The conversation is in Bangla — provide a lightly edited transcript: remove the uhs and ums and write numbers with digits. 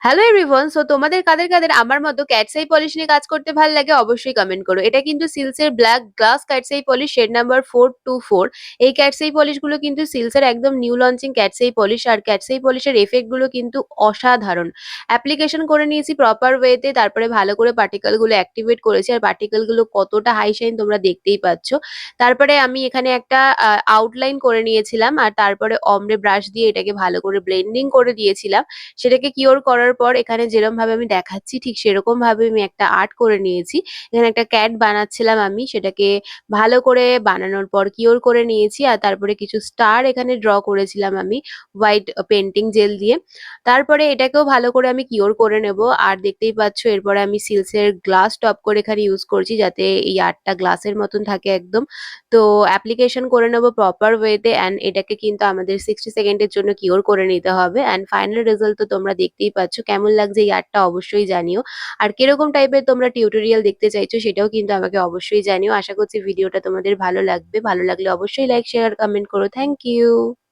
Hello everyone. সো তোমাদের কাদের কাদের আমার মতো ক্যাটস আই পলিশ নিয়ে কাজ করতে ভালো লাগে অবশ্যই কমেন্ট করো। এটা কিন্তু সিলস এর black glass cats eye polish shade number 424। এই ক্যাটস আই পলিশ গুলো কিন্তু সিলস এর একদম new launching cat's eye polish. আর ক্যাটস আই পলিশের এফেক্ট গুলো কিন্তু অসাধারণ। অ্যাপ্লিকেশন করে নিয়েছি প্রপার ওয়েতে, তারপরে ভালো করে পার্টিকেল গুলো অ্যাক্টিভেট করেছি। আর পার্টিকেল গুলো কতটা হাই শাইন তোমরা দেখতেই পাচ্ছ। তারপরে আমি এখানে একটা আউটলাইন করে নিয়েছিলাম, আর তারপরে অমব্রে ব্রাশ দিয়ে এটাকে ভালো করে ব্লেন্ডিং করে দিয়েছিলাম। সেটাকে কিওর করার পর এখানে যেরকম ভাবে আমি দেখাচ্ছি ঠিক সেরকম ভাবে আমি একটা আর্ট করে নিয়েছি। এখানে একটা ক্যাট বানাচ্ছিলাম আমি, সেটাকে ভালো করে বানানোর পর কিওর করে নিয়েছি। আর তারপরে কিছু স্টার এখানে ড্র করেছিলাম আমি হোয়াইট পেন্টিং জেল দিয়ে। তারপরে এটাকেও ভালো করে আমি কিওর করে নেব। আর দেখতেই পাচ্ছ এরপরে আমি সিলসের গ্লাস টপ করে এখানে ইউজ করছি, যাতে এই আর্টটা গ্লাসের মতন থাকে একদম। তো অ্যাপ্লিকেশন করে নেবো প্রপার ওয়েতে, অ্যান্ড এটাকে কিন্তু আমাদের 60 সেকেন্ডের জন্য কিওর করে নিতে হবে। অ্যান্ড ফাইনাল রেজাল্ট তো তোমরা দেখতেই পাচ্ছ। কেমন লাগছে এই আর্টটা অবশ্যই জানিও। আর কিরকম টাইপের তোমরা টিউটোরিয়াল দেখতে চাইছো সেটাও কিন্তু আমাকে অবশ্যই জানিও। আশা করছি ভিডিওটা তোমাদের ভালো লাগবে। ভালো লাগলে অবশ্যই লাইক শেয়ার কমেন্ট করো। Thank you.